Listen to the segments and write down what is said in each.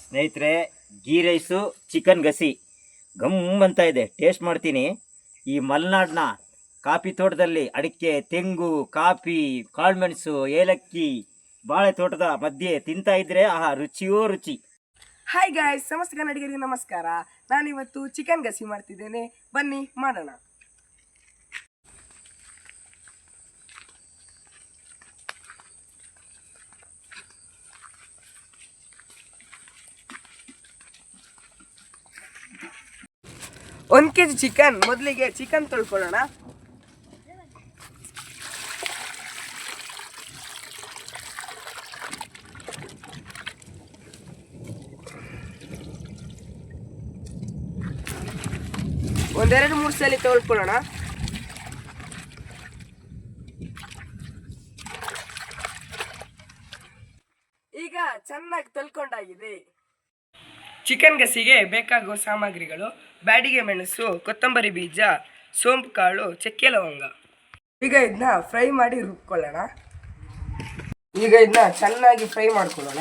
ಸ್ನೇಹಿತರೆ, ghee rice chicken ಗಸಿ gum ಅಂತ ಇದೆ. ಟೇಸ್ಟ್ ಮಾಡ್ತೀನಿ. ಈ ಮಲೆನಾಡಿನ ಕಾಫಿ ತೋಟದಲ್ಲಿ ಅಡಿಕೆ, ತೆಂಗು, ಕಾಫಿ, ಕಾಳುಮೆಣಸು, ಏಲಕ್ಕಿ, ಬಾಳೆ ತೋಟದ ಮಧ್ಯೆ ತಿಂತಾ ಇದ್ರೆ ಆಹಾ, ರುಚಿಯೋ ರುಚಿ. ಹಾಯ್ ಗಾಯ್ಸ್, ಸಮಸ್ತ ಕನ್ನಡಿಗರಿಗೆ ನಮಸ್ಕಾರ. ನಾನಿವತ್ತು ಚಿಕನ್ ಗಸಿ ಮಾಡ್ತಿದ್ದೇನೆ, ಬನ್ನಿ ಮಾಡೋಣ. ಒಂದು ಕೆಜಿ ಚಿಕನ್. ಮೊದಲಿಗೆ ಚಿಕನ್ ತೊಳ್ಕೊಳ್ಳೋಣ. ಒಂದೆರಡು ಮೂರು ಸಲ ತೊಳ್ಕೊಳ್ಳೋಣ. ಈಗ ಚೆನ್ನಾಗಿ ತೊಳ್ಕೊಂಡಾಗಿದೆ. ಚಿಕನ್ ಗಸಿಗೆ ಬೇಕಾಗುವ ಸಾಮಗ್ರಿಗಳು: ಬ್ಯಾಡಿಗೆ ಮೆಣಸು, ಕೊತ್ತಂಬರಿ ಬೀಜ, ಸೋಂಪು ಕಾಳು, ಚಕ್ಕೆ ಲವಂಗ. ಈಗ ಇದನ್ನ ಫ್ರೈ ಮಾಡಿ ರುಬ್ಕೊಳ್ಳೋಣ. ಈಗ ಇದನ್ನ ಚೆನ್ನಾಗಿ ಫ್ರೈ ಮಾಡ್ಕೊಳ್ಳೋಣ.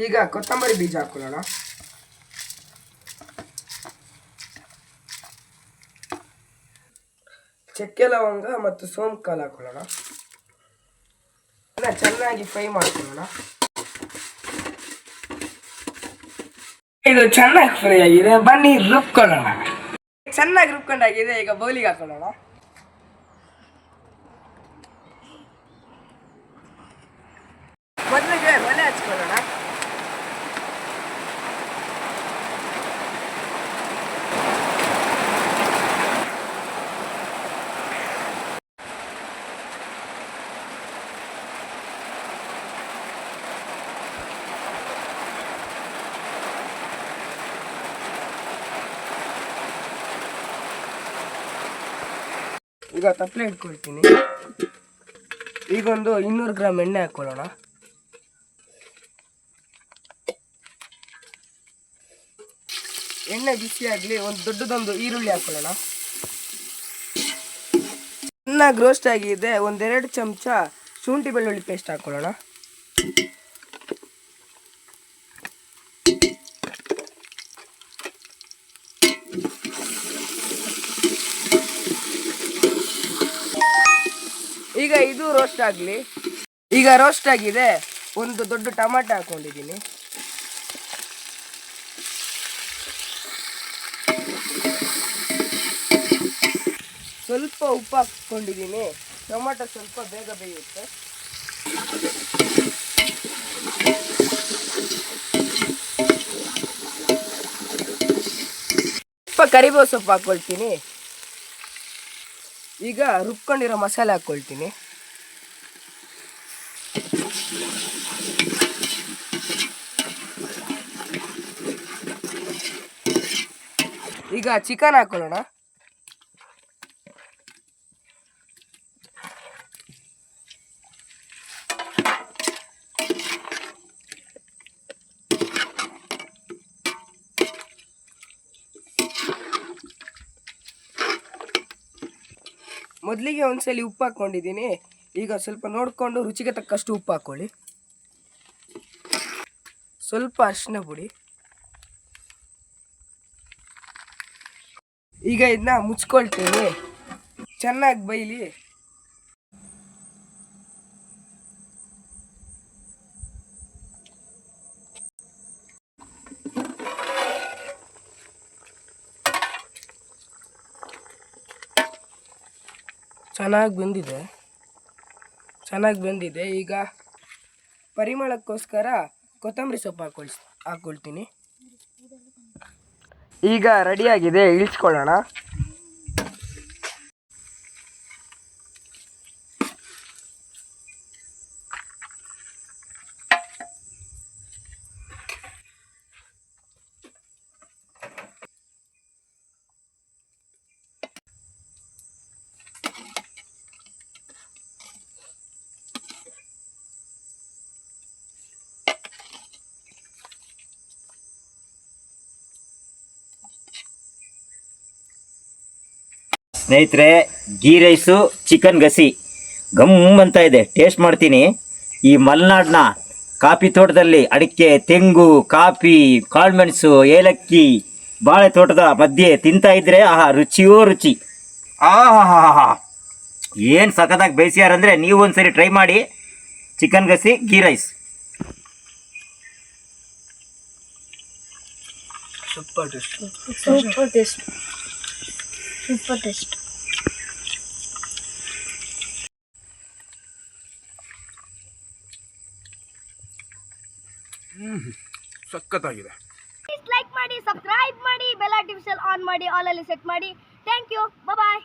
ಈಗ ಕೊತ್ತಂಬರಿ ಬೀಜ ಹಾಕೊಳ್ಳೋಣ. ಚಕ್ಕೆ ಲವಂಗ ಮತ್ತು ಸೋಂಪು ಕಾಳು ಹಾಕೊಳ್ಳೋಣ. ಚೆನ್ನಾಗಿ ಫ್ರೈ ಮಾಡ್ಕೊಳ್ಳೋಣ. ಇದು ಚೆನ್ನಾಗಿ ಫ್ರೈ ಆಗಿದೆ, ಬನ್ನಿ ರುಬ್ಕೊಳ್ಳೋಣ. ಚೆನ್ನಾಗಿ ರುಬ್ಕೊಂಡಾಗಿದೆ. ಈಗ ಬೌಲಿಗೆ ಹಾಕೊಳ್ಳೋಣ. ಮೊದಲಿಗೆ ಒಲೆ ಹಚ್ಕೊಳ್ಳೋಣ. ಈಗ ತಪ್ಪಲೆ ಇಟ್ಕೊಳ್ತೀನಿ. ಈಗೊಂದು 200 ಗ್ರಾಮ್ ಎಣ್ಣೆ ಹಾಕೊಳ್ಳೋಣ. ಎಣ್ಣೆ ಬಿಸಿ ಆಗಲಿ. ಒಂದು ದೊಡ್ಡದೊಂದು ಈರುಳ್ಳಿ ಹಾಕೊಳ್ಳೋಣ. ಚೆನ್ನಾಗಿ ರೋಸ್ಟ್ ಆಗಿದೆ. ಒಂದೆರಡು ಚಮಚ ಶುಂಠಿ ಬೆಳ್ಳುಳ್ಳಿ ಪೇಸ್ಟ್ ಹಾಕೊಳ್ಳೋಣ. ಈಗ ಇದು ರೋಸ್ಟ್ ಆಗಲಿ. ಈಗ ರೋಸ್ಟ್ ಆಗಿದೆ. ಒಂದು ದೊಡ್ಡ ಟೊಮಾಟೊ ಹಾಕೊಂಡಿದ್ದೀನಿ. ಸ್ವಲ್ಪ ಉಪ್ಪು ಹಾಕೊಂಡಿದ್ದೀನಿ. ಟೊಮಾಟೊ ಸ್ವಲ್ಪ ಬೇಗ ಬೇಯುತ್ತೆ. ಸ್ವಲ್ಪ ಕರಿಬೇವು ಸೊಪ್ಪು ಹಾಕ್ಕೊಳ್ತೀನಿ. ಈಗ ರುಬ್ಕೊಂಡಿರೋ ಮಸಾಲೆ ಹಾಕ್ಕೊಳ್ತೀನಿ. ಈಗ ಚಿಕನ್ ಹಾಕೊಳ್ಳೋಣ. ಮೊದಲಿಗೆ ಒಂದ್ಸಲಿ ಉಪ್ಪು ಹಾಕ್ಕೊಂಡಿದ್ದೀನಿ. ಈಗ ಸ್ವಲ್ಪ ನೋಡಿಕೊಂಡು ರುಚಿಗೆ ತಕ್ಕಷ್ಟು ಉಪ್ಪು ಹಾಕ್ಕೊಳ್ಳಿ. ಸ್ವಲ್ಪ ಅರಿಶಿನ ಪುಡಿ. ಈಗ ಇದನ್ನ ಮುಚ್ಕೊಳ್ತೀನಿ. ಚೆನ್ನಾಗಿ ಬೈಲಿ. ಚೆನ್ನಾಗಿ ಬೆಂದಿದೆ. ಈಗ ಪರಿಮಳಕ್ಕೋಸ್ಕರ ಕೊತ್ತಂಬರಿ ಸೊಪ್ಪು ಹಾಕ್ಕೊಳ್ತೀನಿ. ಈಗ ರೆಡಿಯಾಗಿದೆ, ಇಳಿಸ್ಕೊಳ್ಳೋಣ. ಸ್ನೇಹಿತರೆ, ಗೀ ರೈಸು ಚಿಕನ್ ಗಸಿ ಗಮ್ ಅಂತ ಇದೆ. ಟೇಸ್ಟ್ ಮಾಡ್ತೀನಿ. ಈ ಮಲೆನಾಡಿನ ಕಾಫಿ ತೋಟದಲ್ಲಿ ಅಡಿಕೆ, ತೆಂಗು, ಕಾಫಿ, ಕಾಳುಮೆಣಸು, ಏಲಕ್ಕಿ, ಬಾಳೆ ತೋಟದ ಮಧ್ಯೆ ತಿಂತಾ ಇದ್ರೆ ಆಹಾ, ರುಚಿಯೋ ರುಚಿ. ಆಹಾ, ಏನು ಸಖತ್ತಾಗಿ ಬೇಯಿಸ್ಯಾರಂದರೆ ನೀವು ಒಂದ್ಸರಿ ಟ್ರೈ ಮಾಡಿ. Chicken gassi ghee rice. Super taste. Super taste. Super taste. ಸಖತ್ತಾಗಿದೆ. ಲೈಕ್ ಮಾಡಿ, ಸಬ್ಸ್ಕ್ರೈಬ್ ಮಾಡಿ, ಬೆಲ್ ನೋಟಿಫಿಕೇಶನ್ ಆನ್ ಮಾಡಿ, ಆಲ್ ಅಲ್ಲಿ ಸೆಟ್ ಮಾಡಿ. Thank you. ಬಾಯ್.